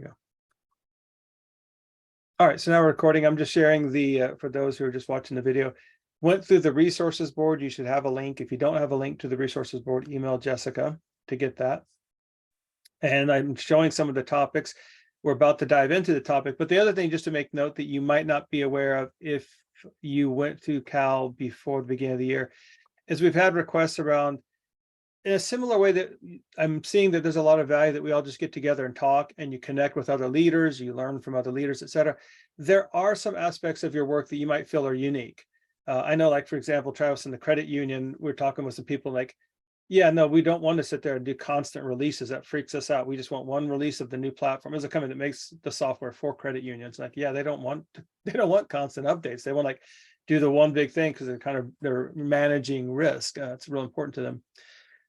Go. All right, so now we're recording. I'm just sharing the, for those who are just watching the video, went through the resources board. You should have a link. If you don't have a link to the resources board, email Jessica to get that. And I'm showing some of the topics. We're about to dive into the topic, but the other thing, just to make note that you might not be aware of if you went to Cal before the beginning of the year, is we've had requests around in a similar way that I'm seeing that there's a lot of value that we all just get together and talk and you connect with other leaders, you learn from other leaders, et cetera. There are some aspects of your work that you might feel are unique. I know, like, for example, Travis, in the credit union, we're talking with some people like, yeah, no, we don't want to sit there and do constant releases. That freaks us out. We just want one release of the new platform. There's a company that makes the software for credit unions. Like, yeah, they don't want constant updates. They want like do the one big thing because they're managing risk. It's real important to them.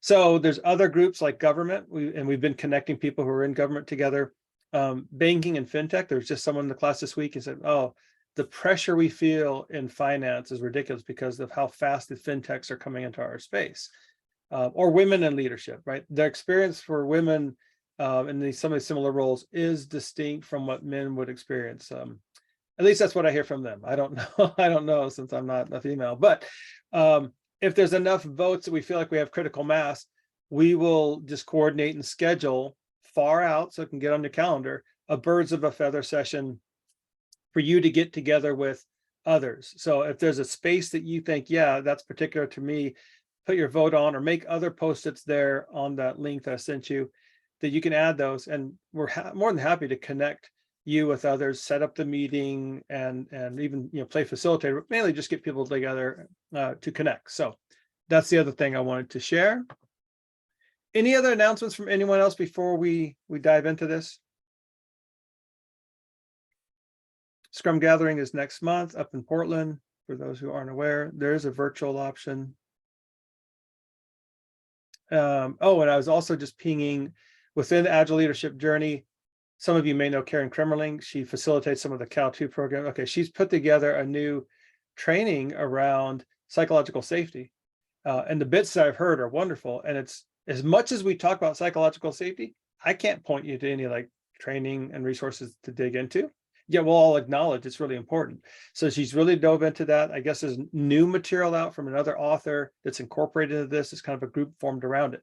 So there's other groups like government, we've been connecting people who are in government together. Banking and fintech, there's just someone in the class this week who said, oh, the pressure we feel in finance is ridiculous because of how fast the fintechs are coming into our space. Or women in leadership, right? Their experience for women in some of the similar roles is distinct from what men would experience. At least that's what I hear from them. I don't know. I don't know, since I'm not a female, but if there's enough votes that we feel like we have critical mass, we will just coordinate and schedule far out so it can get on your calendar a birds of a feather session for you to get together with others. So if there's a space that you think, yeah, that's particular to me, put your vote on or make other post-its there on that link that I sent you, that you can add those. And we're more than happy to connect you with others, set up the meeting, and even play facilitator, but mainly just get people together to connect. So that's the other thing I wanted to share. Any other announcements from anyone else before we dive into this? Scrum Gathering is next month up in Portland. For those who aren't aware, there is a virtual option. Oh, and I was also just pinging within the Agile Leadership Journey. Some of you may know Karen Kremmerling. She facilitates some of the Cal 2 program. Okay, she's put together a new training around psychological safety. And the bits that I've heard are wonderful. And it's, as much as we talk about psychological safety, I can't point you to any like training and resources to dig into. Yeah, we'll all acknowledge it's really important. So she's really dove into that. I guess there's new material out from another author that's incorporated into this. It's kind of a group formed around it.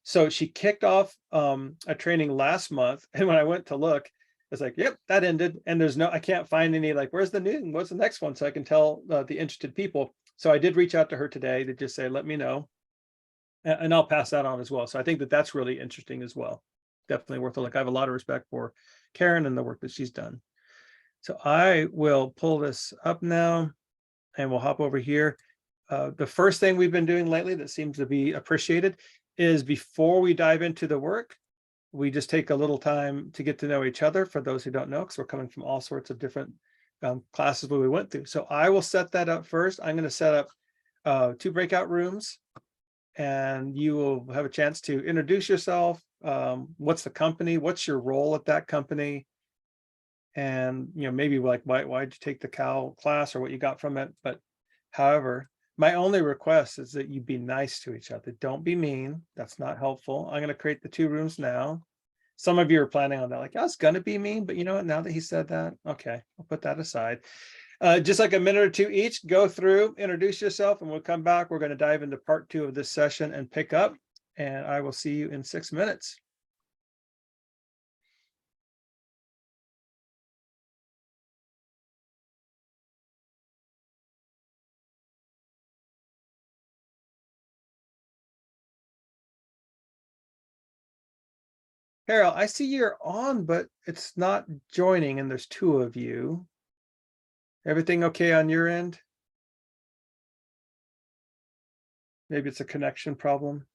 So she kicked off a training last month. And when I went to look, it's like, yep, that ended. And I can't find any, like, where's the new, what's the next one? So I can tell the interested people. So I did reach out to her today to just say, let me know. And I'll pass that on as well. So I think that that's really interesting as well. Definitely worth a look. I have a lot of respect for Karen and the work that she's done. So I will pull this up now and we'll hop over here. The first thing we've been doing lately that seems to be appreciated is, before we dive into the work, we just take a little time to get to know each other, for those who don't know, because we're coming from all sorts of different classes where we went through. So I will set that up first. I'm going to set up 2 breakout rooms, and you will have a chance to introduce yourself. What's the company? What's your role at that company? And maybe like why'd you take the Cal class or what you got from it. But however, my only request is that you be nice to each other. Don't be mean. That's not helpful. I'm going to create the 2 rooms now. Some of you are planning on that, like, I was going to be mean, but you know what, now that he said that, okay, I'll put that aside. Just like a minute or 2 each, go through, introduce yourself, and we'll come back. We're going to dive into part 2 of this session and pick up, and I will see you in 6 minutes. Carol, I see you're on, but it's not joining, and there's 2 of you. Everything okay on your end? Maybe it's a connection problem.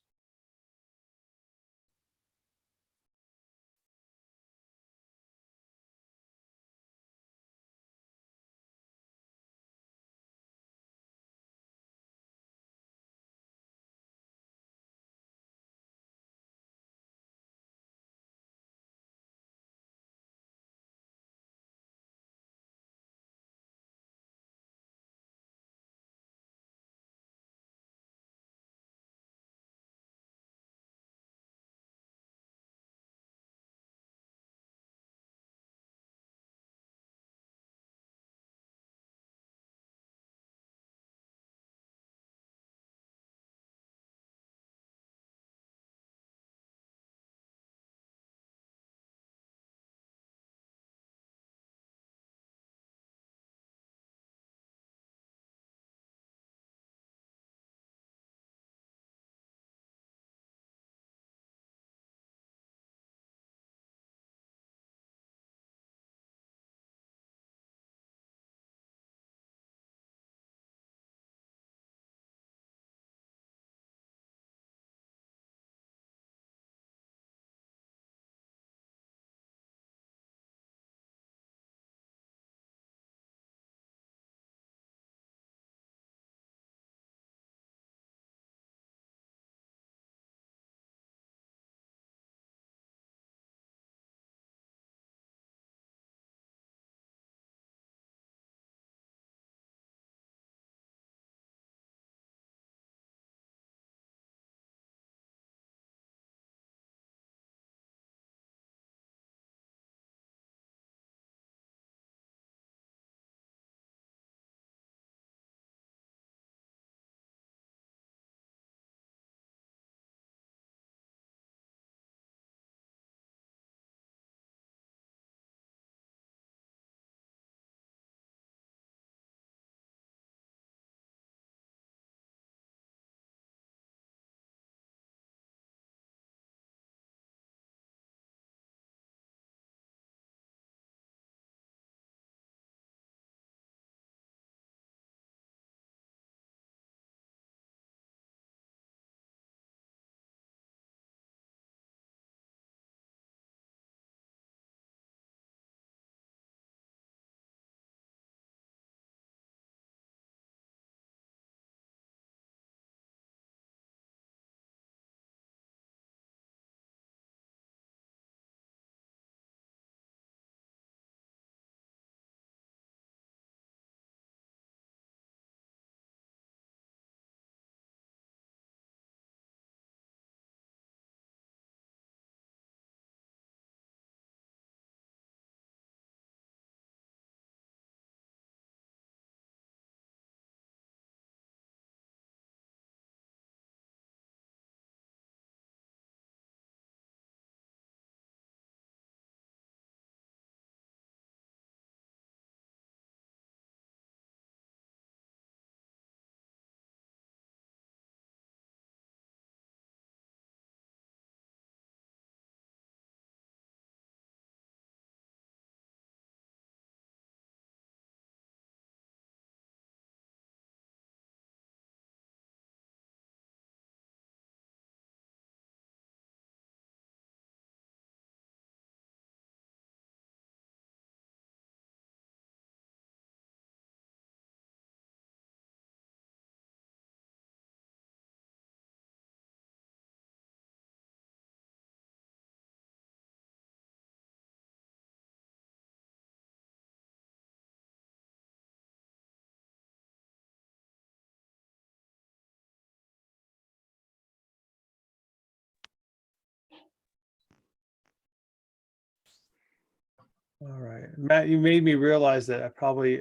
All right, Matt, you made me realize that I probably,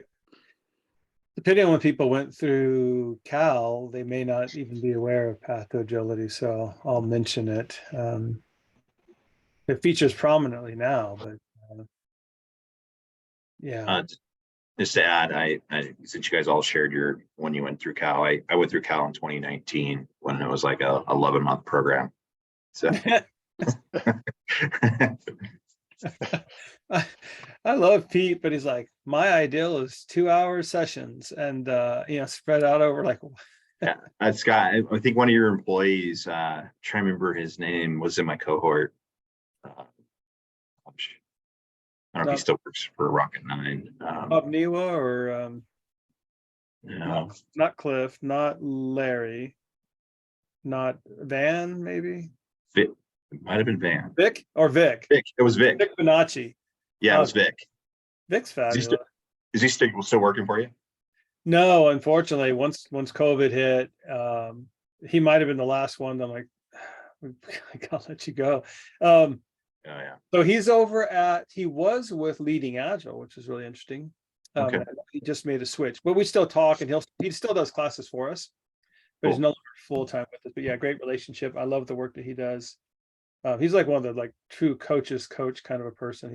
depending on when people went through Cal, they may not even be aware of Path to Agility, so I'll mention it. It features prominently now, but yeah. Just to add, since you guys all shared when you went through Cal, I went through Cal in 2019 when it was like a 11-month program. So I love Pete, but he's like, my ideal is 2-hour sessions and spread out over like. Yeah, Scott, I think one of your employees, trying to remember his name, was in my cohort. I don't know if he still works for Rocket 9. Bob Niwa or no, not Cliff, not Larry, not Van, maybe Vic, it might have been Van. Vic or Vic. Vic, it was Vic. Vic Bonacci. Yeah, it was Vic. Vic's fabulous. Is he still working for you? No, unfortunately, once COVID hit, he might have been the last one. I'm like, I gotta let you go. Yeah. So he was with Leading Agile, which is really interesting. Okay. He just made a switch, but we still talk, and he still does classes for us, but he's no longer full-time with us. But yeah, great relationship. I love the work that he does. He's like one of the true coach kind of a person.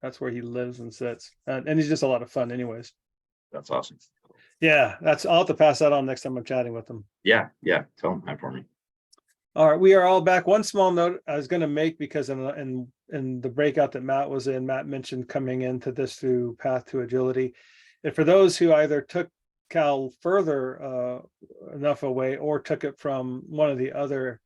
That's where he lives and sits, and he's just a lot of fun anyways. That's awesome. Yeah, I'll have to pass that on next time I'm chatting with him. Yeah, tell him that for me. All right, we are all back. One small note I was going to make, because in the breakout that Matt was in, Matt mentioned coming into this through Path to Agility. And for those who either took Cal further enough away or took it from one of the other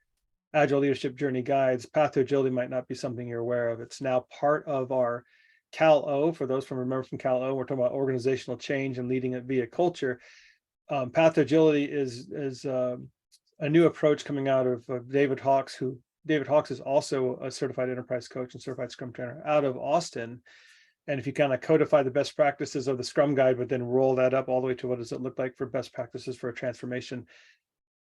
Agile Leadership Journey guides, Path to Agility might not be something you're aware of. It's now part of our Cal O. For those from Cal O, we're talking about organizational change and leading it via culture. Path to Agility is a new approach coming out of David Hawks, David Hawks is also a certified enterprise coach and certified Scrum trainer out of Austin. And if you kind of codify the best practices of the Scrum guide, but then roll that up all the way to what does it look like for best practices for a transformation,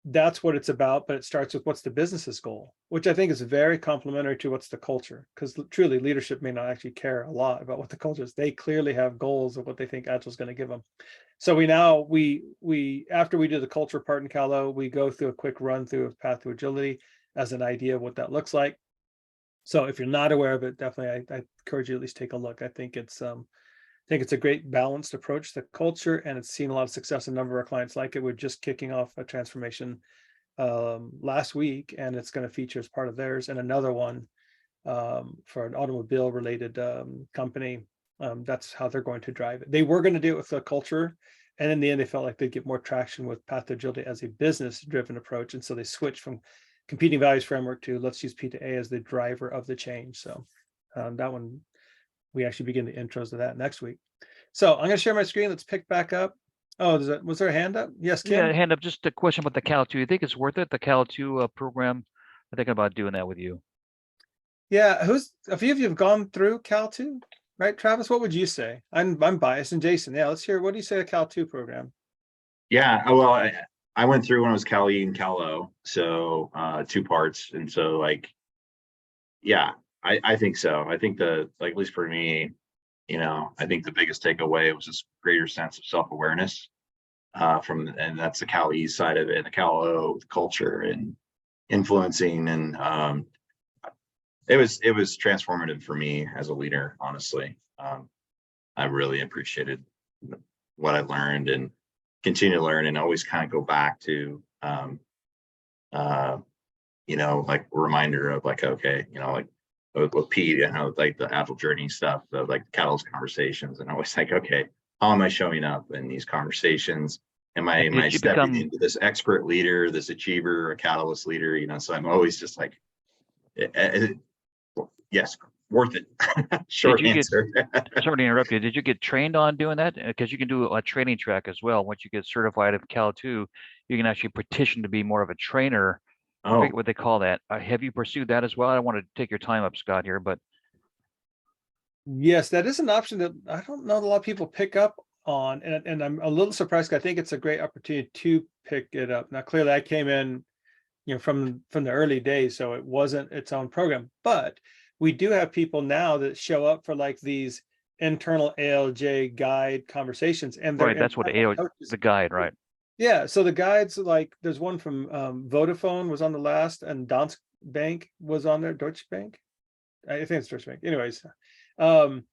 that's what it's about. But it starts with what's the business's goal, which I think is very complementary to what's the culture, because truly leadership may not actually care a lot about what the culture is. They clearly have goals of what they think Agile is going to give them. So we after we do the culture part in Cal-O, we go through a quick run through of Path to Agility as an idea of what that looks like. So if you're not aware of it, definitely I encourage you to at least take a look. I think it's a great balanced approach to culture, and it's seen a lot of success. A number of our clients like it. We're just kicking off a transformation last week, and it's going to feature as part of theirs, and another one for an automobile related company. That's how they're going to drive it. They were going to do it with the culture, and in the end, they felt like they'd get more traction with Path to Agility as a business-driven approach, and so they switched from competing values framework to let's use P2A as the driver of the change. So that one, we actually begin the intros of that next week. So I'm going to share my screen. Let's pick back up. Oh, was there a hand up? Yes, Kim? Yeah, hand up. Just a question about the Cal 2. You think it's worth it, the Cal 2 program? I'm thinking about doing that with you. Yeah, a few of you have gone through Cal 2, right, Travis? What would you say? I'm biased, and Jason, yeah, let's hear. What do you say the Cal 2 program? Yeah, well, I went through when I was Cal E and Cal O, so 2 parts, and so yeah, I think so. I think at least for me, I think the biggest takeaway was this greater sense of self-awareness and that's the Cal E side of it, the Cal O, the culture and influencing, and it was transformative for me as a leader, honestly. I really appreciated what I learned and continue to learn, and always kind of go back to like a reminder of okay, with Pete, like the Agile journey stuff, like the Catalyst conversations, and always okay, how am I showing up in these conversations? Am I stepping into this expert leader, this achiever, a Catalyst leader? So I'm always just yes, worth it. Short answer. Sorry to interrupt you. Did you get trained on doing that? Because you can do a training track as well. Once you get certified of Cal 2, you can actually petition to be more of a trainer. I forget what they call that. Have you pursued that as well? I don't want to take your time up, Scott, here, but yes, that is an option that I don't know a lot of people pick up on, and I'm a little surprised. I think it's a great opportunity to pick it up. Now, clearly, I came in, from the early days, so it wasn't its own program, but we do have people now that show up for these internal ALJ guide conversations, and they're Right, that's what internal AO, coaches. the guide, right? Yeah, so the guides, like, there's one from Vodafone was on the last, and Danske Bank was on there, Deutsche Bank. I think it's Deutsche Bank. Anyways, and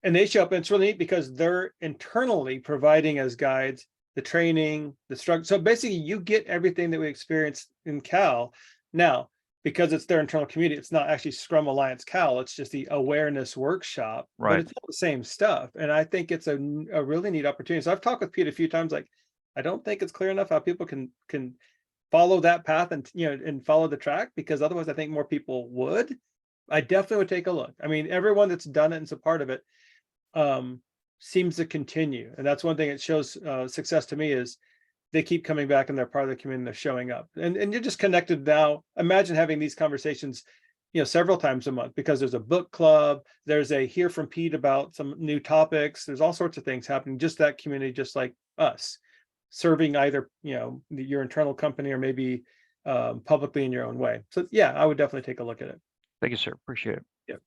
they show up, and it's really neat because they're internally providing as guides the training, the structure. So basically, you get everything that we experienced in Cal. Now, because it's their internal community, it's not actually Scrum Alliance Cal. It's just the awareness workshop, but Right. it's all the same stuff. And I think it's a really neat opportunity. So I've talked with Pete a few times, like, I don't think it's clear enough how people can follow that path and, you know, and follow the track, because otherwise I think more people would. I definitely would take a look. I mean, everyone that's done it and's a part of it seems to continue, and that's one thing that shows success to me, is they keep coming back and they're part of the community, and they're showing up, and you're just connected now. Imagine having these conversations, you know, several times a month, because there's a book club, there's a hear from Pete about some new topics, there's all sorts of things happening, just that community, just like us, serving either, you know, your internal company or maybe publicly in your own way. So yeah, I would definitely take a look at it. Thank you, sir. Appreciate it.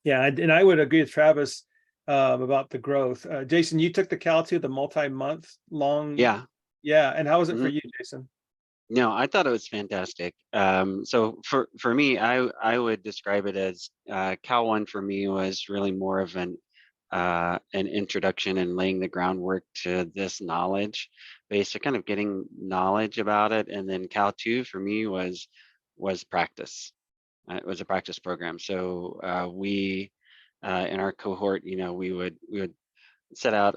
Yeah, and I would agree with Travis about the growth. Jason, you took the Cal 2, the multi-month long. Yeah. Yeah, and how was it for Mhm. you, Jason? No, I thought it was fantastic. So for me, I would describe it as Cal 1 for me was really more of an introduction and laying the groundwork to this knowledge base, so kind of getting knowledge about it. And then Cal 2 for me was practice. It was a practice program. So we in our cohort, you know, we would set out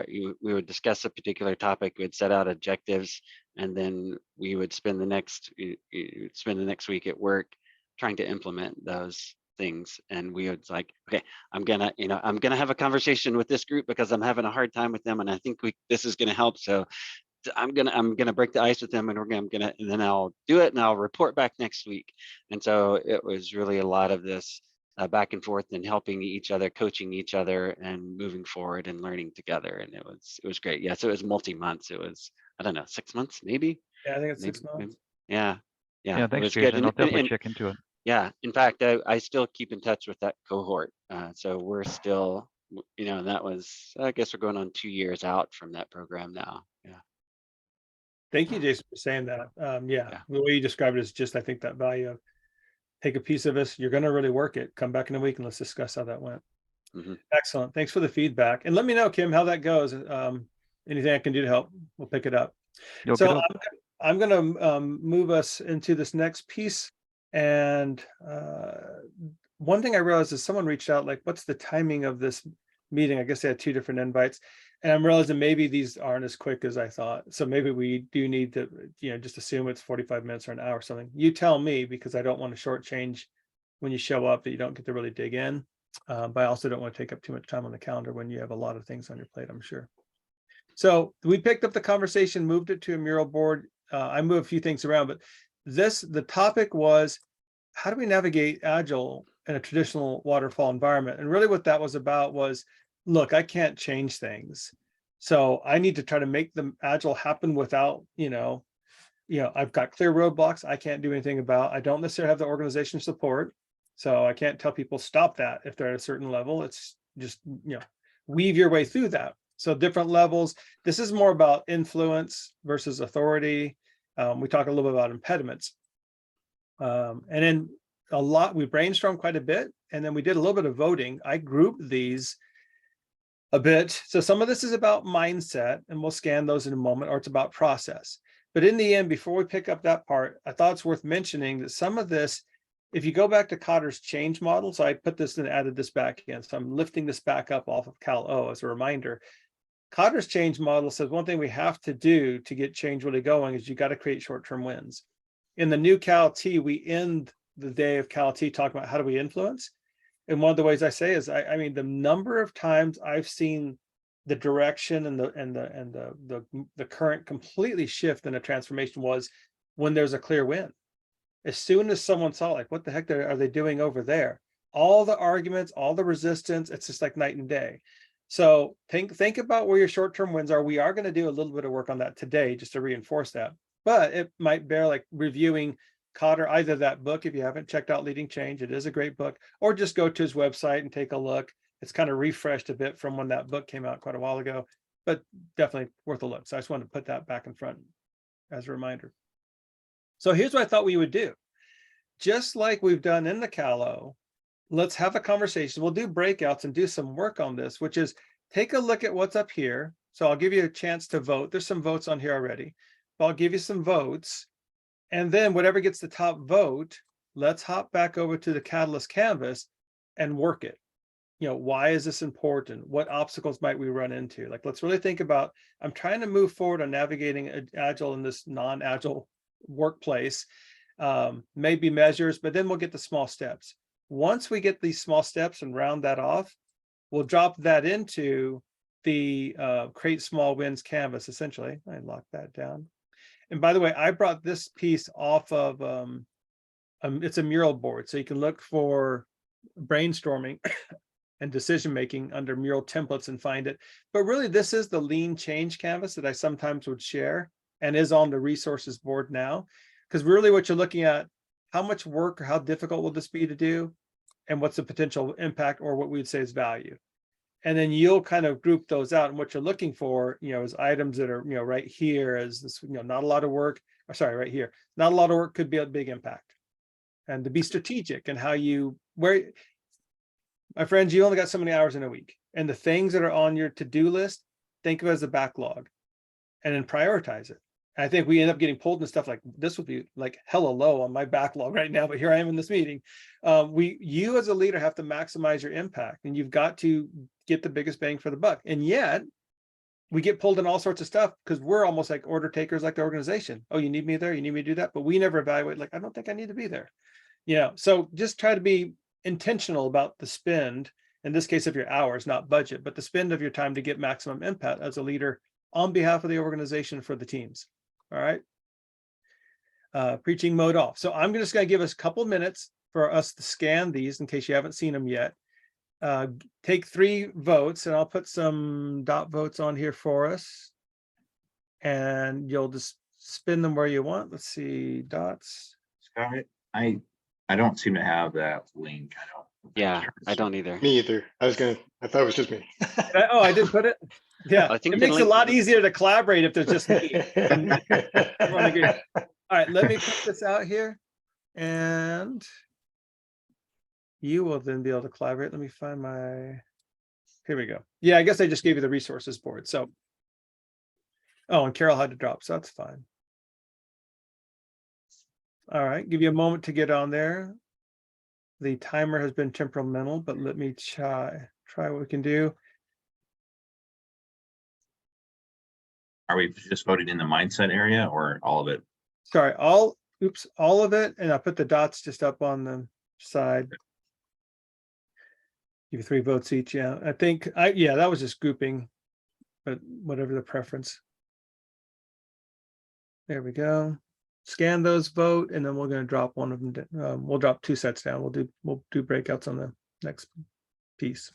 we would discuss a particular topic, we'd set out objectives, and then we would spend the next week at work trying to implement those things. And we would like, okay, I'm gonna have a conversation with this group because I'm having a hard time with them, and I think this is gonna help. So I'm gonna break the ice with them, and and then I'll do it, and I'll report back next week. And so it was really a lot of this back and forth and helping each other, coaching each other, and moving forward and learning together. And it was great. Yeah, so it was multi-months. It was, I don't know, 6 months maybe. Yeah, I think it's Maybe, 6 months. yeah, Yeah, it thanks, was good. Jason. I'll definitely check into it. Yeah, in fact, I still keep in touch with that cohort. So we're still, you know, and that was, I guess we're going on 2 years out from that program now. Yeah. Thank you, Jason, for saying that. Yeah, Yeah. the way you described it is just, I think, that value of take a piece of this, you're going to really work it, come back in a week and let's discuss how that went. Mhm. Excellent. Thanks for the feedback. And let me know, Kim, how that goes. Anything I can do to help, we'll pick it up. You'll So get I'm going to move us into this next piece. And one thing I realized is someone reached out, like, what's the timing of this meeting? I guess they had 2 different invites. And I'm realizing maybe these aren't as quick as I thought. So maybe we do need to, you know, just assume it's 45 minutes or an hour or something. You tell me, because I don't want to shortchange when you show up that you don't get to really dig in. But I also don't want to take up too much time on the calendar when you have a lot of things on your plate, I'm sure. So we picked up the conversation, moved it to a mural board. I moved a few things around, but the topic was, how do we navigate Agile in a traditional waterfall environment? And really what that was about was, look, I can't change things. So I need to try to make the Agile happen without, you know, I've got clear roadblocks I can't do anything about. I don't necessarily have the organization support. So I can't tell people stop that if they're at a certain level. It's just, you know, weave your way through that. So different levels. This is more about influence versus authority. We talk a little bit about impediments. And then we brainstormed quite a bit, and then we did a little bit of voting. I grouped these a bit. So some of this is about mindset, and we'll scan those in a moment, or it's about process. But in the end, before we pick up that part, I thought it's worth mentioning that some of this, if you go back to Kotter's change model, so I put this and added this back in. So I'm lifting this back up off of Cal O as a reminder. Kotter's change model says one thing we have to do to get change really going is you got to create short-term wins. In the new Cal T, we end the day of Cal T talking about how do we influence. And one of the ways I say is, I mean, the number of times I've seen the direction and the current completely shift in a transformation was when there's a clear win. As soon as someone saw, like, what the heck are they doing over there? All the arguments, all the resistance, it's just like night and day. So think about where your short-term wins are. We are going to do a little bit of work on that today just to reinforce that. But it might bear like reviewing Kotter, either that book, if you haven't checked out Leading Change, it is a great book, or just go to his website and take a look It's kind of refreshed a bit from when that book came out quite a while ago, but definitely worth a look. So I just wanted to put that back in front as a reminder. So here's what I thought we would do. Just like we've done in the Callow, let's have a conversation. We'll do breakouts and do some work on this, which is take a look at what's up here. So I'll give you a chance to vote. There's some votes on here already, but I'll give you some votes. And then whatever gets the top vote, let's hop back over to the Catalyst canvas and work it. You know, why is this important? What obstacles might we run into? Like, let's really think about, I'm trying to move forward on navigating Agile in this non-Agile workplace. Maybe measures, but then we'll get the small steps. Once we get these small steps and round that off, we'll drop that into the create small wins canvas, essentially. I locked that down. And by the way, I brought this piece off of, it's a mural board. So you can look for brainstorming and decision-making under mural templates and find it. But really, this is the lean change canvas that I sometimes would share and is on the resources board now. Because really what you're looking at, how much work or how difficult will this be to do? And what's the potential impact or what we would say is value? And then you'll kind of group those out. And what you're looking for, you know, is items that are, you know, right here as this, you know, not a lot of work, or sorry, right here, not a lot of work could be a big impact. And to be strategic and how you, where, my friends, you only got so many hours in a week. And the things that are on your to-do list, think of it as a backlog and then prioritize it. I think we end up getting pulled into stuff like this would be like hella low on my backlog right now, but here I am in this meeting. You as a leader have to maximize your impact and you've got to get the biggest bang for the buck. And yet we get pulled in all sorts of stuff because we're almost like order takers, like the organization. Oh, you need me there? You need me to do that? But we never evaluate, like, I don't think I need to be there. You know, so just try to be intentional about the spend, in this case of your hours, not budget, but the spend of your time to get maximum impact as a leader on behalf of the organization for the teams. All right. Preaching mode off. So I'm just going to give us a couple minutes for us to scan these in case you haven't seen them yet. Take 3 votes and I'll put some dot votes on here for us. And you'll just spin them where you want. Let's see, dots. Scott, I don't seem to have that link. I don't. Yeah, I don't either. Me either. I thought it was just me. Oh, I did put it. Yeah, I think it the makes it a link- lot easier to collaborate if there's just me. Everyone agree. All right, let me put this out here and you will then be able to collaborate. Let me find my, here we go. Yeah, I guess I just gave you the resources board. So, oh, and Carol had to drop, so that's fine. All right, give you a moment to get on there. The timer has been temperamental, but let me try what we can do. Are we just voting in the mindset area or all of it? Sorry, all of it, and I put the dots just up on the side. Give you 3 votes each. Yeah, I think yeah, that was just grouping, but whatever the preference. There we go. Scan those, vote, and then we're going to drop one of them. We'll drop 2 sets down. We'll do breakouts on the next piece.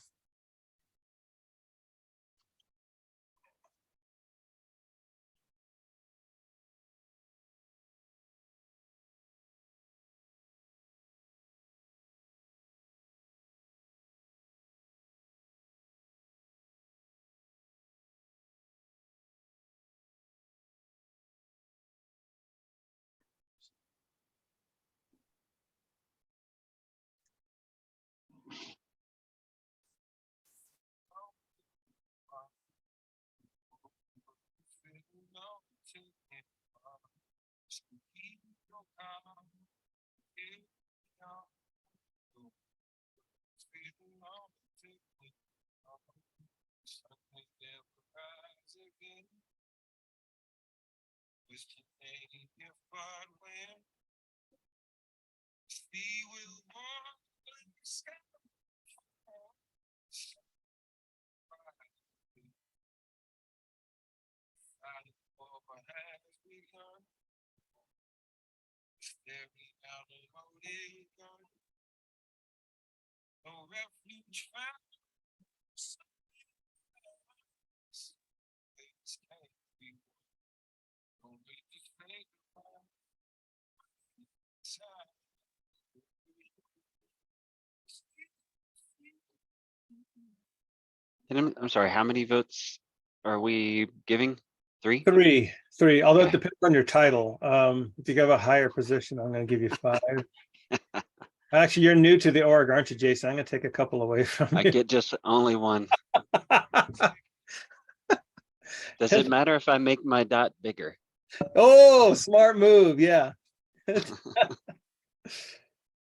And I'm sorry, how many votes are we giving? 3? Three, although it Okay. depends on your title. If you have a higher position, I'm gonna give you 5. Actually, you're new to the org, aren't you, Jason? I'm gonna take a couple away from I you. get just only 1. Does it matter if I make my dot bigger? Oh, smart move, yeah.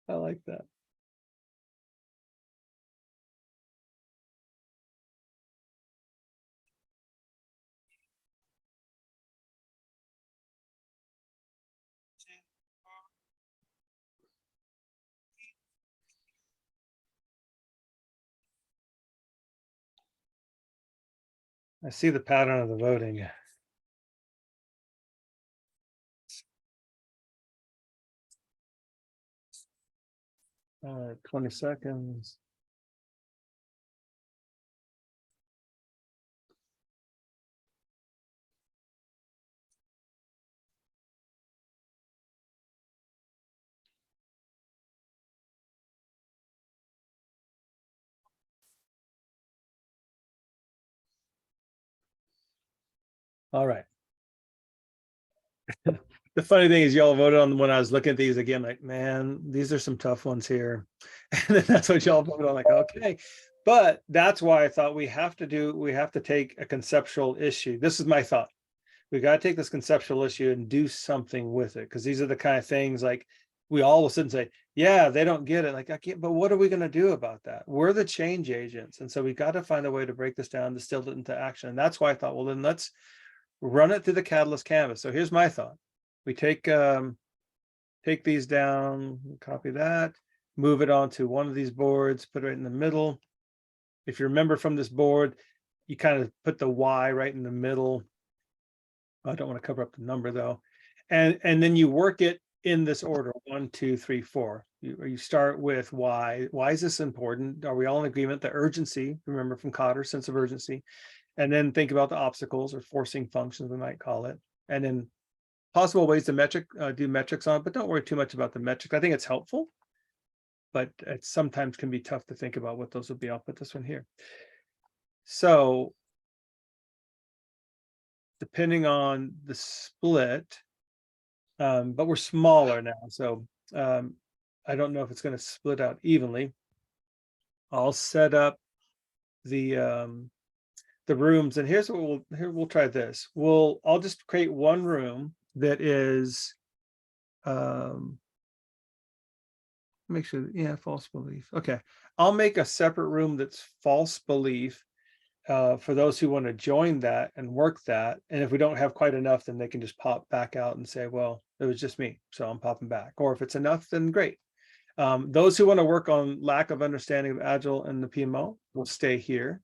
I like that. I see the pattern of the voting. 20 seconds. All right. The funny thing is y'all voted on when I was looking at these again, like, man, these are some tough ones here. And then that's what y'all voted on, like, okay. But that's why I thought we have to take a conceptual issue. This is my thought. We got to take this conceptual issue and do something with it. Because these are the kind of things like we all of a sudden say, yeah, they don't get it. Like, I can't, but what are we going to do about that? We're the change agents. And so we got to find a way to break this down, distill it into action. And that's why I thought, well, then let's run it through the Catalyst canvas. So here's my thought. We take these down, copy that, move it onto one of these boards, put it right in the middle. If you remember from this board, you kind of put the Y right in the middle. I don't want to cover up the number though. And then you work it in this order, 1, 2, 3, 4. You start with why. Why is this important? Are we all in agreement? The urgency, remember from Cotter, sense of urgency. And then think about the obstacles or forcing functions, we might call it. And then possible ways to do metrics on it, but don't worry too much about the metrics. I think it's helpful, but it sometimes can be tough to think about what those will be. I'll put this one here. So depending on the split, but we're smaller now. So I don't know if it's going to split out evenly. I'll set up the rooms, and here's what we'll try this. I'll just create one room that is make sure, yeah, false belief. Okay, I'll make a separate room that's false belief for those who want to join that and work that. And if we don't have quite enough, then they can just pop back out and say, well, it was just me, so I'm popping back. Or if it's enough, then great. Those who want to work on lack of understanding of Agile and the PMO will stay here.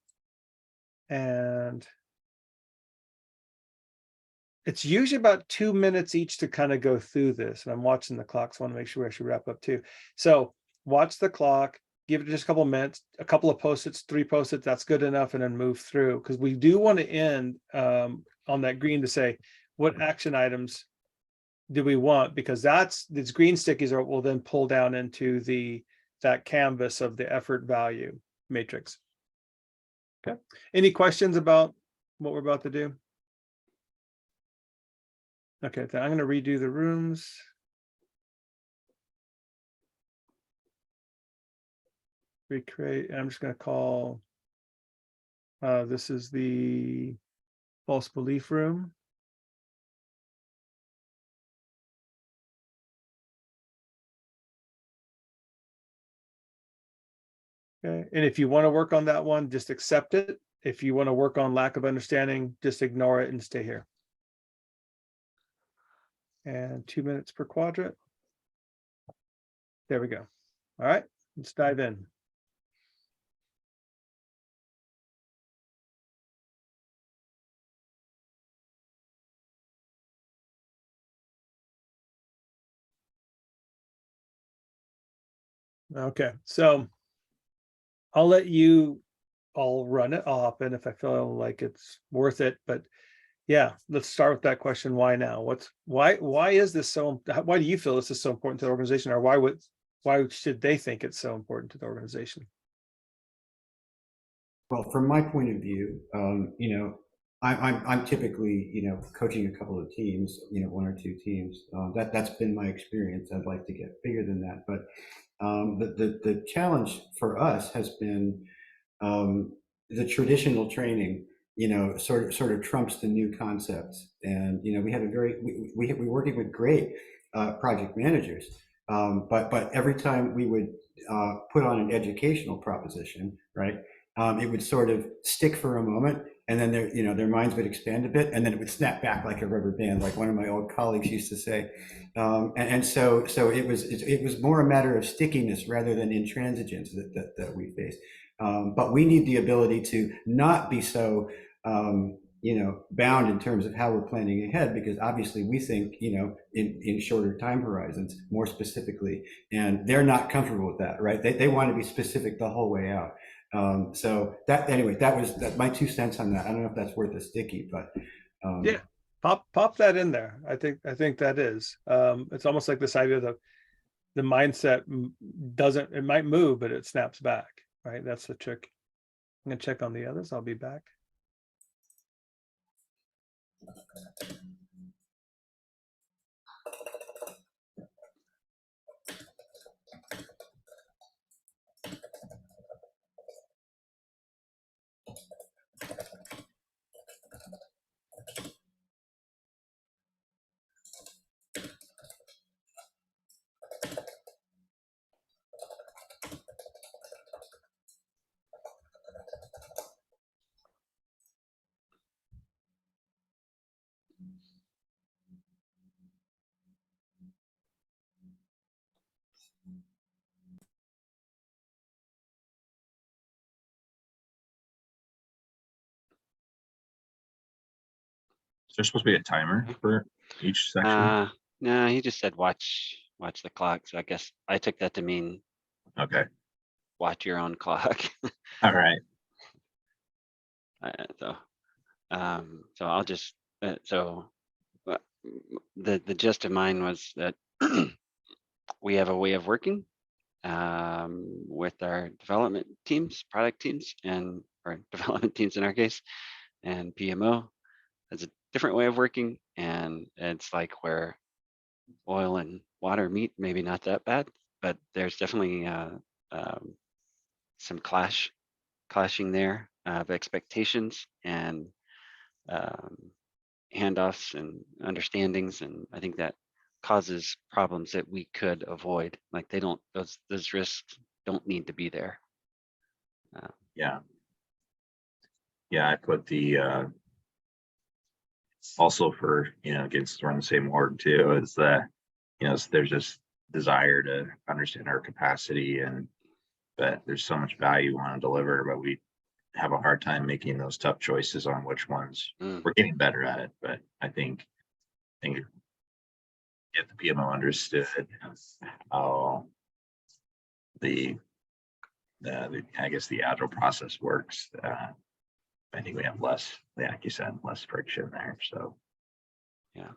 And it's usually about 2 minutes each to kind of go through this. And I'm watching the clock, so I want to make sure we actually wrap up too. So watch the clock, give it just a couple of minutes, a couple of post-its, 3 post-its, that's good enough, and then move through. Because we do want to end on that green to say, what action items do we want? Because these green stickies are will then pull down into that canvas of the effort value matrix. Okay. Any questions about what we're about to do? Okay, then I'm going to redo the rooms. Recreate. I'm just going to call this is the false belief room. Okay, and if you want to work on that one, just accept it. If you want to work on lack of understanding, just ignore it and stay here. And 2 minutes per quadrant. There we go. All right, let's dive in. Okay, so I'll let you all run it off, and if I feel like it's worth it, but yeah, let's start with that question. Why now? Why is this so, why do you feel this is so important to the organization, or why should they think it's so important to the organization? Well, from my point of view, you know, I'm typically, you know, coaching a couple of teams, you know, 1 or 2 teams. That's been my experience. I'd like to get bigger than that, but the challenge for us has been the traditional training. You know, sort of trumps the new concepts, and you know, we have a very we're working with great project managers, but every time we would put on an educational proposition, right? It would sort of stick for a moment, and then their, you know, their minds would expand a bit, and then it would snap back like a rubber band, like one of my old colleagues used to say. And so it was more a matter of stickiness rather than intransigence that we face. But we need the ability to not be so you know, bound in terms of how we're planning ahead, because obviously we think, you know, in shorter time horizons, more specifically, and they're not comfortable with that, right? They want to be specific the whole way out. So that, anyway, that was my 2 cents on that. I don't know if that's worth a sticky, but Yeah, pop that in there. I think that is. It's almost like this idea that the mindset doesn't, it might move, but it snaps back, right? That's the trick. I'm gonna check on the others. I'll be back. Is there supposed to be a timer for each section? No, he just said watch the clock. So I guess I took that to mean Okay, watch your own clock. all right. So I'll just the gist of mine was that we have a way of working with our development teams, product teams, and or development teams in our case, and PMO has a different way of working, and it's like where oil and water meet, maybe not that bad, but there's definitely some clashing there of expectations and handoffs and understandings, and I think that causes problems that we could avoid. Like they don't, those risks don't need to be there. Yeah. Yeah, I put the also for, you know, against we're on the same org too, is that, you know, there's this desire to understand our capacity and that there's so much value we want to deliver, but we have a hard time making those tough choices on which ones. We're getting better at it, but I think if the PMO understood how the I guess the agile process works, I think we have less, like you said, less friction there. So yeah.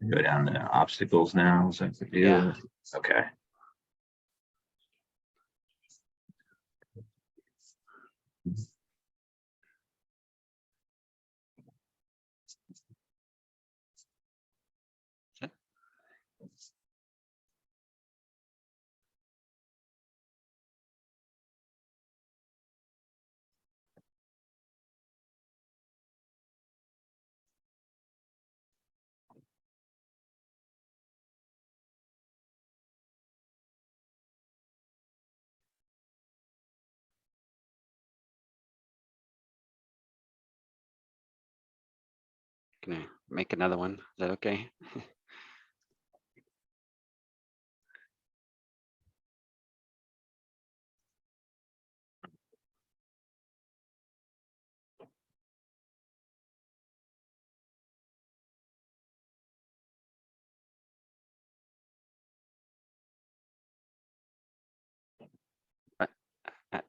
Go down to obstacles now. Is that the deal? Yeah. Okay. Can I make another one? Is that okay?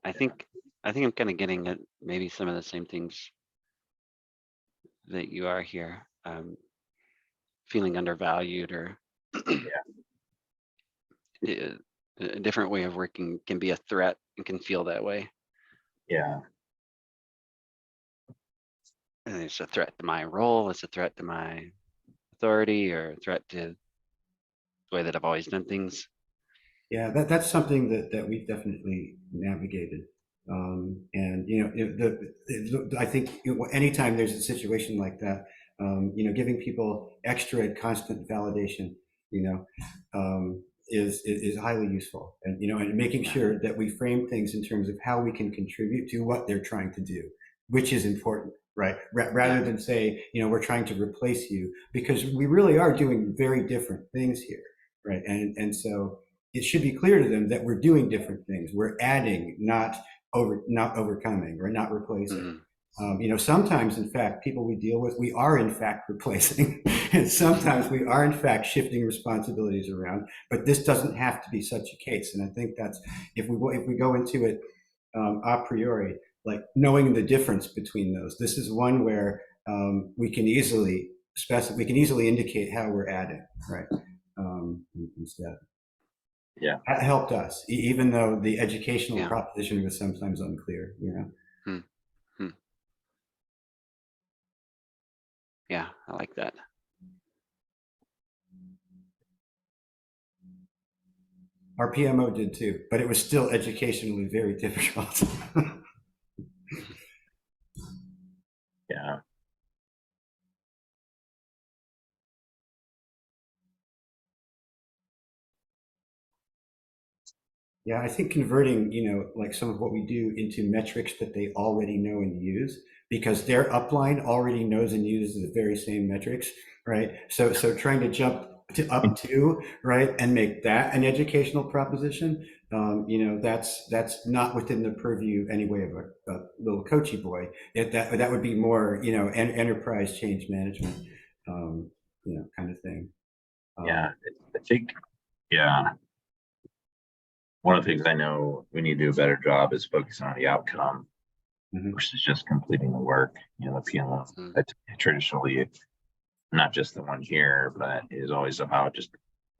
I think I'm kind of getting at maybe some of the same things that you are here, feeling undervalued or a different way of working can be a threat and can feel that way. Yeah. And it's a threat to my role, it's a threat to my authority, or a threat to the way that I've always done things. Yeah, that's something that we've definitely navigated. And you know, I think anytime there's a situation like that, you know, giving people extra and constant validation, you know, is highly useful. And you know, and making sure that we frame things in terms of how we can contribute to what they're trying to do, which is important, right? Rather than say, you know, we're trying to replace you, because we really are doing very different things here, right? And so it should be clear to them that we're doing different things. We're adding, not overcoming, or not replacing. You know, sometimes, in fact, people we deal with, we are in fact replacing, and sometimes we are in fact shifting responsibilities around. But this doesn't have to be such a case. And I think that's, if we go into it a priori, like knowing the difference between those. This is one where we can easily indicate how we're adding, right? Instead. Yeah. That helped us, even though the educational Yeah. proposition was sometimes unclear, you know? Yeah, I like that. Our PMO did too, but it was still educationally very difficult. Yeah. Yeah, I think converting, you know, like some of what we do into metrics that they already know and use, because their upline already knows and uses the very same metrics, right? So trying to jump to up to, right, and make that an educational proposition, you know, that's not within the purview anyway of a little coachy boy. That would be more, you know, enterprise change management, you know, kind of thing. Yeah. I think, yeah. One of the things I know we need to do a better job is focusing on the outcome versus just completing the work. You know, the PMO traditionally, not just the one here, but is always about just,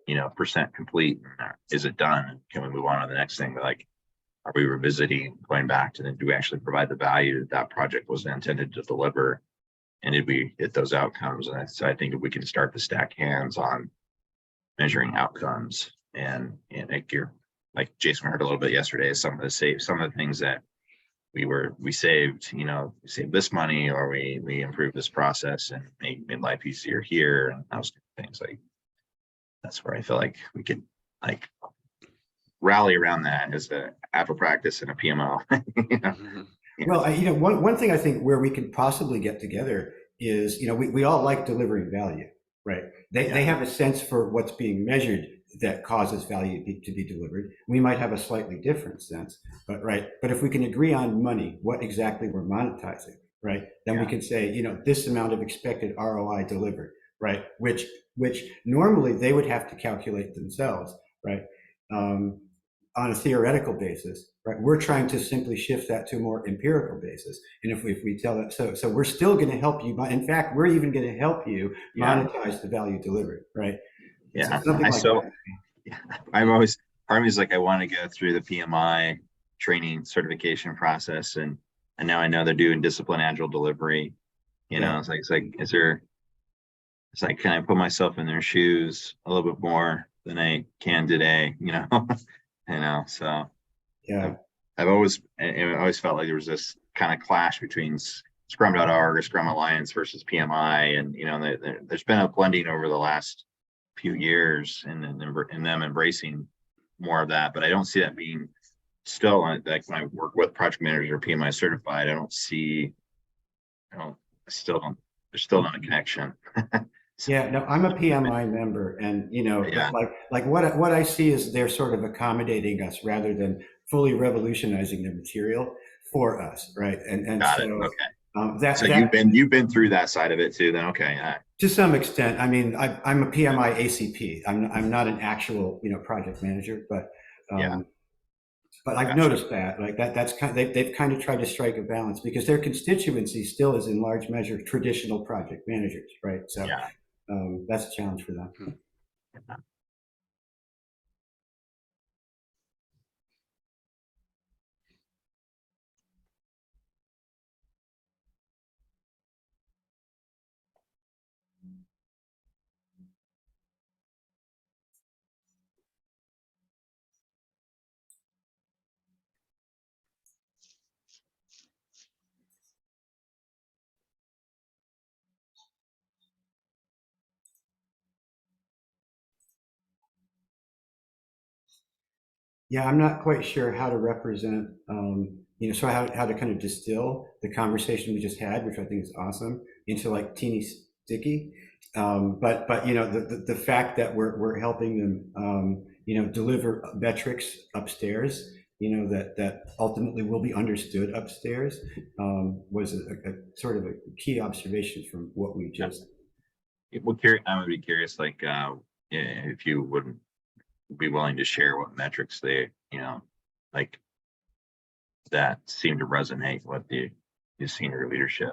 you know, percent complete. Is it done? Can we move on to the next thing? Like, are we revisiting, going back to do we actually provide the value that that project was intended to deliver? And did we hit those outcomes? And so I think if we can start to stack hands on measuring outcomes and like Jason heard a little bit yesterday, some of the things that we saved, you know, we saved this money, or we improved this process and made life easier here, and those things. Like, that's where I feel like we could like rally around that as a APA practice and a PMO. You know? Well, you know, one thing I think where we could possibly get together is, you know, we all like delivering value, right? They have a sense for what's being measured that causes value to be delivered. We might have a slightly different sense, but right. But if we can agree on money, what exactly we're monetizing, right? Then we can say, you know, this amount of expected ROI delivered, right? Which normally they would have to calculate themselves, right? On a theoretical basis, right? We're trying to simply shift that to a more empirical basis. And if we tell it, so we're still going to help you. In fact, we're even going to help you monetize the value delivered, right? Yeah. So something like that. I'm always, part of me is like, I want to go through the PMI training certification process, and now I know they're doing discipline agile delivery. You know, it's like, can I put myself in their shoes a little bit more than I can today? You know, you know, so yeah, I've always felt like there was this kind of clash between Scrum.org or Scrum Alliance versus PMI, and you know, there's been a blending over the last few years and them embracing more of that, but I don't see that being still like when I work with project managers or PMI certified, there's still not a connection. Yeah, no, I'm a PMI member, and you know, like what I see is they're sort of accommodating us rather than fully revolutionizing the material for us, right? And Got so it. Okay. So you've been through that side of it too, then. Okay. To some extent. I mean, I'm a PMI ACP. I'm not an actual, you know, project manager, but but I've noticed that, like that's kind of, they've kind of tried to strike a balance, because their constituency still is in large measure traditional project managers, right? So that's a challenge for them. Yeah, I'm not quite sure how to represent, you know, so how to kind of distill the conversation we just had, which I think is awesome, into like teeny sticky. But you know, the fact that we're helping them, you know, deliver metrics upstairs, you know, that ultimately will be understood upstairs, was a sort of a key observation from what we just. I would be curious, like, if you wouldn't be willing to share what metrics they, like, that seem to resonate with the senior leadership.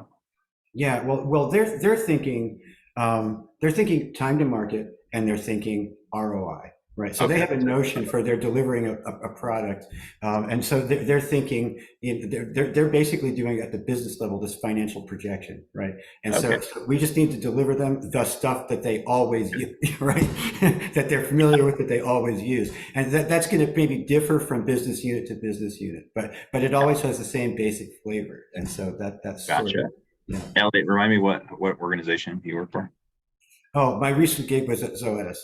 Yeah, well, they're thinking time to market, and they're thinking ROI, right? So they Okay. have a notion for they're delivering a product, and so they're thinking they're basically doing at the business level this financial projection, right? And so Okay. we just need to deliver them the stuff that they always use, right? That they're familiar with, that they always use, and that's going to maybe differ from business unit to business unit, but it always has the same basic flavor, and so that's sort Gotcha. of. Yeah. Elliot, remind me what organization you work for? Oh, my recent gig was at Zoetis,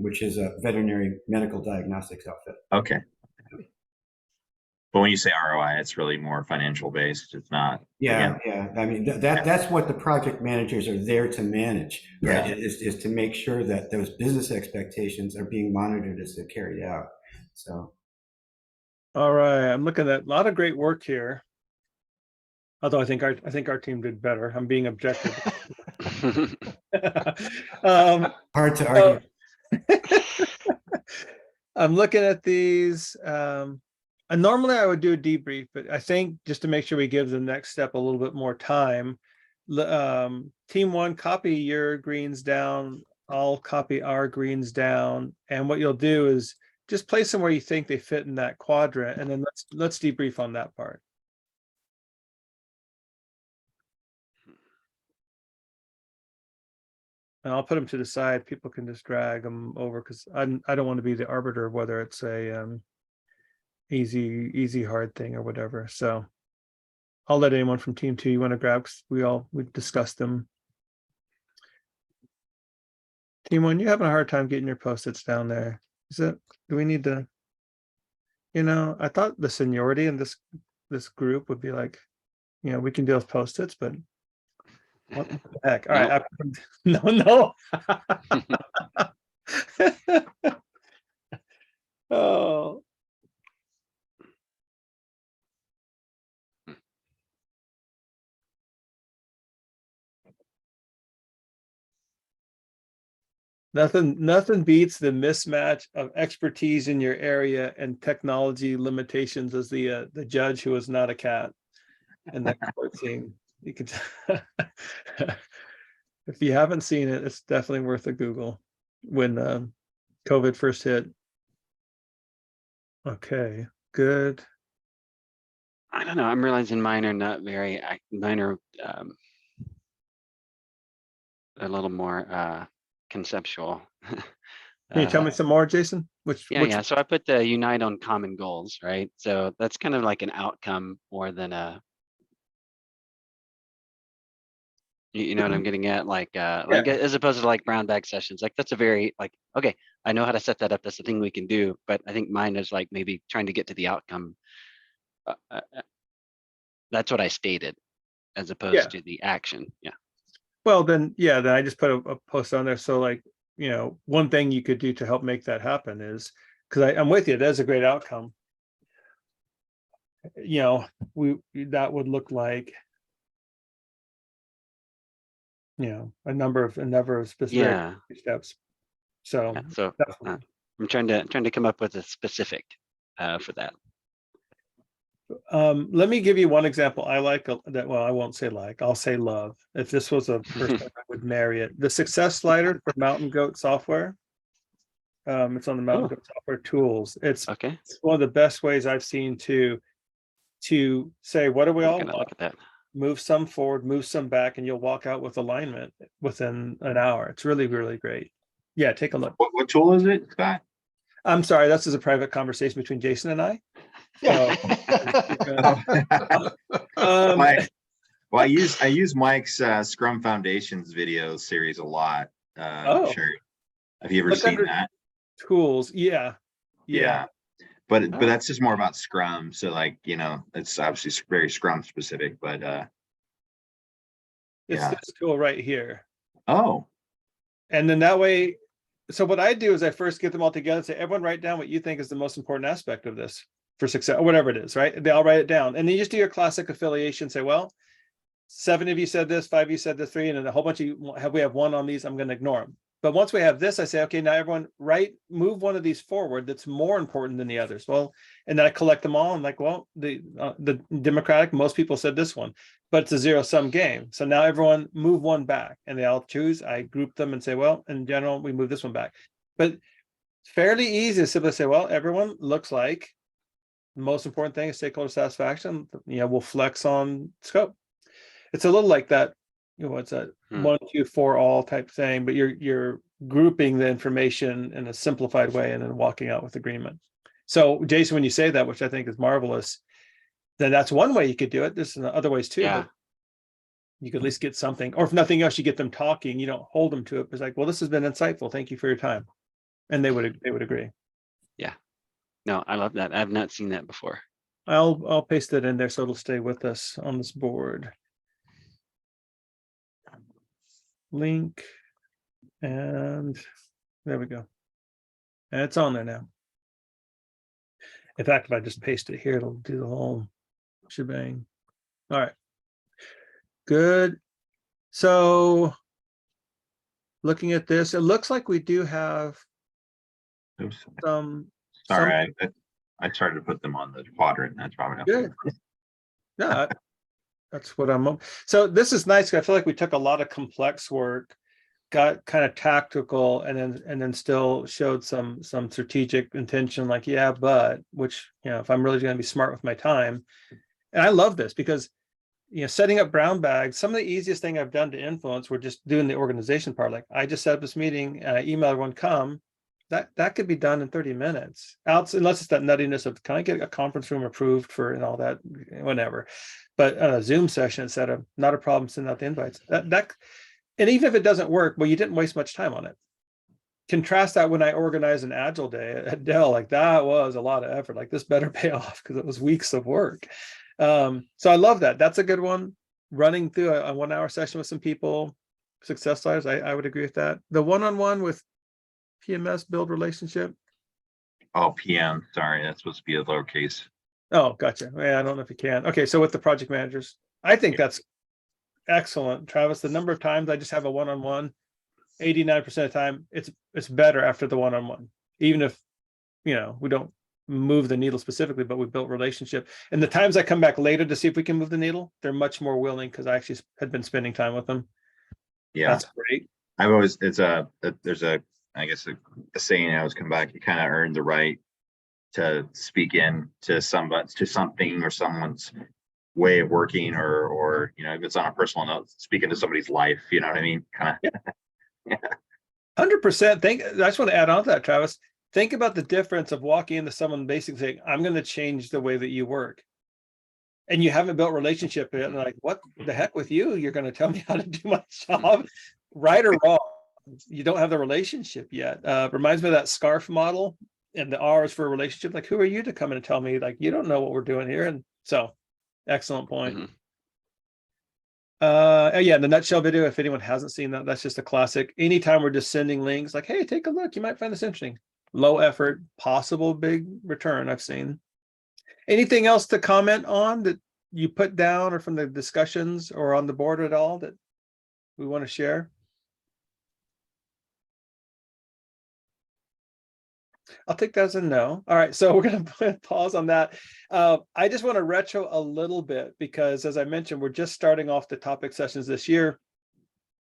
which is a veterinary medical diagnostics outfit. Okay. But when you say ROI, it's really more financial based. It's not. Yeah, yeah. I mean, that's what the project managers are there to manage, right? Yeah. Is to make sure that those business expectations are being monitored as they're carried out. So. All right, I'm looking at a lot of great work here. Although I think our team did better. I'm being objective. Hard to argue. I'm looking at these. And normally I would do a debrief, but I think just to make sure we give the next step a little bit more time, team one, copy your greens down. I'll copy our greens down. And what you'll do is just place them where you think they fit in that quadrant, and then let's debrief on that part. And I'll put them to the side. People can just drag them over because I don't want to be the arbiter of whether it's a easy hard thing or whatever. So I'll let anyone from team two you want to grab, because we discussed them. Team one, you're having a hard time getting your post-its down there. Do we need to, I thought the seniority in this group would be like, we can deal with post-its, but what the heck? All right. No. Oh. Nothing beats the mismatch of expertise in your area and technology limitations as the judge who is not a cat in that court scene. You could, if you haven't seen it, it's definitely worth a Google. When COVID first hit. Okay, good. I don't know. I'm realizing mine are not very. Mine are a little more conceptual. Can you tell me some more, Jason? Yeah. So I put the unite on common goals, right? So that's kind of like an outcome more than a. You know what I'm getting at? Like as opposed to like brown bag sessions, like that's a very like, okay, I know how to set that up. That's the thing we can do. But I think mine is like maybe trying to get to the outcome. That's what I stated as opposed to the action. Yeah. Well, then I just put a post on there. So like, one thing you could do to help make that happen is, because I'm with you, that's a great outcome. That would look like, a number of specific steps. So, I'm trying to come up with a specific for that. Let me give you one example I like that. Well, I won't say like, I'll say love. If this was a person, I would marry it. The success slider for Mountain Goat software. It's on the Mountain Goat software tools. It's one of the best ways I've seen to say, what do we all want? Look at that. Move some forward, move some back, and you'll walk out with alignment within an hour. It's really, really great. Yeah, take a look. What tool is it, Scott? I'm sorry, this is a private conversation between Jason and I. I use Mike's Scrum Foundations video series a lot. Sure. Have you ever seen that? Tools, yeah. but Oh. that's just more about Scrum. So like, you know, it's obviously very Scrum specific, but It's Yeah. this tool right here. oh, And then that way, so what I do is I first get them all together and say, everyone write down what you think is the most important aspect of this for success, or whatever it is, right? They all write it down. And then you just do your classic affiliation, say, well, 7 of you said this, 5 of you said this, 3, and then a whole bunch of you we have 1 on these, I'm going to ignore them. But once we have this, I say, okay, now everyone move one of these forward that's more important than the others. Well, and then I collect them all. I'm like, well, the Democratic, most people said this one, but it's a 0-sum game. So now everyone move one back, and they all choose. I group them and say, well, in general, we move this one back. But fairly easy to simply say, well, everyone looks like the most important thing is stakeholder satisfaction. You know, we'll flex on scope. It's a little like that, you know, it's a 1, 2, 4 all type thing, but you're grouping the information in a simplified way and then walking out with agreement. So Jason, when you say that, which I think is marvelous, then that's one way you could do it. There's other ways too, Yeah. but you could at least get something, or if nothing else, you get them talking, you don't hold them to it. It's like, well, this has been insightful. Thank you for your time. And they would agree. No, I love that. I've not seen that before. I'll paste it in there so it'll stay with us on this board. Link, and there we go. And it's on there now. In fact, if I just paste it here, it'll do the whole shebang. All right. Good. So looking at this, it looks like we do have oops. some. Sorry, I started to put them on the quadrant. That's probably not Good. No, that's what I'm. So this is nice. I feel like we took a lot of complex work, got kind of tactical, and then still showed some strategic intention. Like, yeah, but which, you know, if I'm really going to be smart with my time, and I love this because, you know, setting up brown bags. Some of the easiest thing I've done to influence, we're just doing the organization part. Like, I just set up this meeting, and I email everyone, come. That could be done in 30 minutes, unless it's that nuttiness of, can I get a conference room approved for and all that, whatever. But a Zoom session, etc., not a problem. Send out the invites. That, and even if it doesn't work, well, you didn't waste much time on it. Contrast that when I organized an Agile day at Dell, like that was a lot of effort. Like, this better pay off because it was weeks of work. So I love that. That's a good one. Running through a 1-hour session with some people, success stories. I would agree with that. The one-on-one with PMS build relationship. Oh, PM. Sorry, that's supposed to be a lowercase. Oh, gotcha. Yeah, I don't know if you can. Okay, so with the project managers, I think that's excellent, Travis. The number of times I just have a one-on-one, 89% of the time, it's better after the one-on-one, even if, you know, we don't move the needle specifically, but we built relationship. And the times I come back later to see if we can move the needle, they're much more willing because I actually had been spending time with them. Yeah, That's great. I've always, there's a I guess a saying I always come back, you kind of earn the right to speak in to something or someone's way of working, or you know, if it's on a personal note, speaking to somebody's life, you know what I mean? Kind of. Yeah. 100%. I just want to add on to that, Travis. Think about the difference of walking into someone basically saying, I'm going to change the way that you work. And you haven't built relationship yet. And like, what the heck with you? You're going to tell me how to do my job, right or wrong? You don't have the relationship yet. Reminds me of that SCARF model, and the R is for relationship. Like, who are you to come in and tell me, like, you don't know what we're doing here? And so, excellent point. Mm-hmm. Yeah, the nutshell video, if anyone hasn't seen that, that's just a classic. Anytime we're just sending links, like, hey, take a look, you might find this interesting. Low effort, possible big return I've seen. Anything else to comment on that you put down or from the discussions or on the board at all that we want to share? I'll take that as a no. All right, so we're going to pause on that. I just want to retro a little bit because, as I mentioned, we're just starting off the topic sessions this year.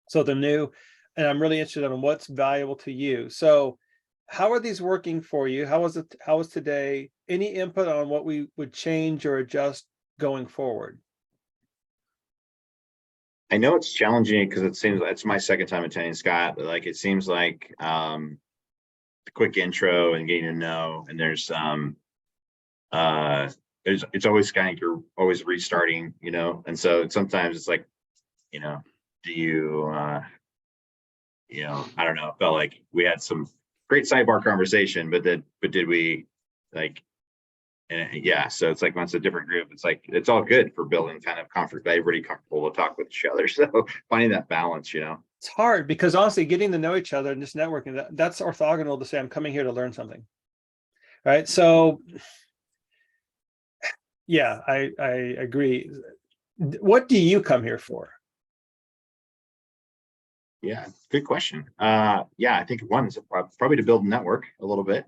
So they're new, and I'm really interested in what's valuable to you. So how are these working for you? How was it? How was today? Any input on what we would change or adjust going forward? I know it's challenging because it seems like it's my second time attending, Scott, but like, it seems like the quick intro and getting to know, and there's it's always kind of, you're always restarting, you know, and so sometimes it's like, you know, do you you know, I don't know, it felt like we had some great sidebar conversation, but did we like And yeah, so it's like when it's a different group, it's like it's all good for building kind of comfort, everybody comfortable to talk with each other. So finding that balance, you know. It's hard because honestly, getting to know each other and just networking, that's orthogonal to say, I'm coming here to learn something. Right. So yeah, I agree. What do you come here for? Yeah, good question. Yeah, I think one is probably to build a network a little bit,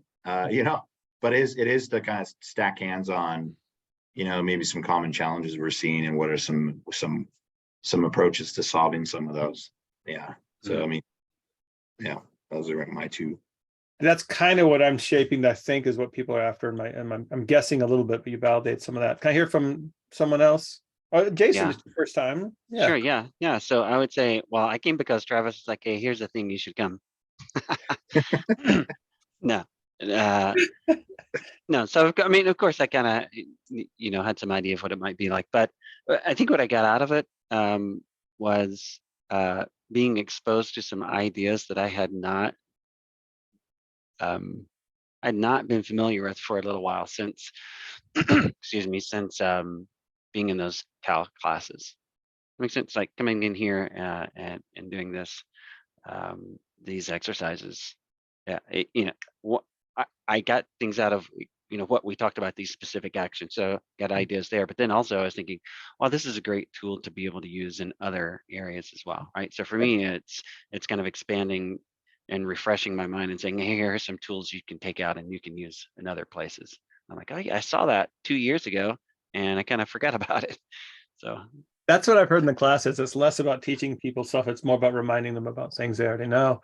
you know, but it is to kind of stack hands on, you know, maybe some common challenges we're seeing and what are some approaches to solving some of those. Yeah. So I mean, yeah, those are my two. That's kind of what I'm shaping. I think is what people are after. I'm guessing a little bit, but you validate some of that. Can I hear from someone else? Oh, Jason, Yeah. it's your first time. Yeah. Sure, yeah. So I would say, well, I came because Travis was like, hey, here's the thing, you should come. No. No, so I mean, of course, I kind of, you know, had some idea of what it might be like, but I think what I got out of it was being exposed to some ideas that I had not been familiar with for a little while since, excuse me, since being in those Cal classes. It makes sense, like coming in here and doing this, these exercises. Yeah, you know, what I got things out of, you know, what we talked about, these specific actions. So got ideas there, but then also I was thinking, well, this is a great tool to be able to use in other areas as well, right? So for me, it's kind of expanding and refreshing my mind and saying, hey, here are some tools you can take out and you can use in other places. I'm like, oh yeah, I saw that 2 years ago and I kind of forgot about it. So That's what I've heard in the classes. It's less about teaching people stuff. It's more about reminding them about things they already know.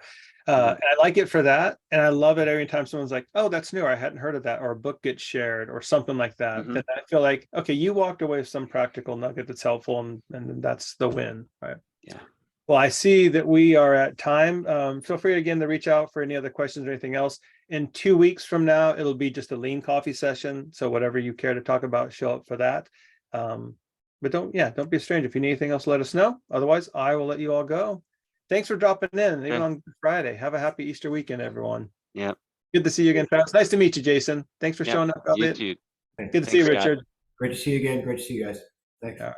And I like it for that. And I love it every time someone's like, oh, that's new. I hadn't heard of that. Or a book gets shared or something like that. Mhm. Then I feel like, okay, you walked away with some practical nugget that's helpful and that's the win, right? Yeah. Well, I see that we are at time. Feel free again to reach out for any other questions or anything else. In 2 weeks from now, it'll be just a lean coffee session. So whatever you care to talk about, show up for that. But don't be a stranger. If you need anything else, let us know. Otherwise, I will let you all go. Thanks for dropping in, even Okay. on Friday. Have a happy Easter weekend, everyone. Yeah. Good to see you again, Travis. Nice to meet you, Jason. Thanks for Yeah. showing up. You too. Good to see you, Thanks, Scott. Richard. Great to see you again. Great to see you guys. Thanks. All right.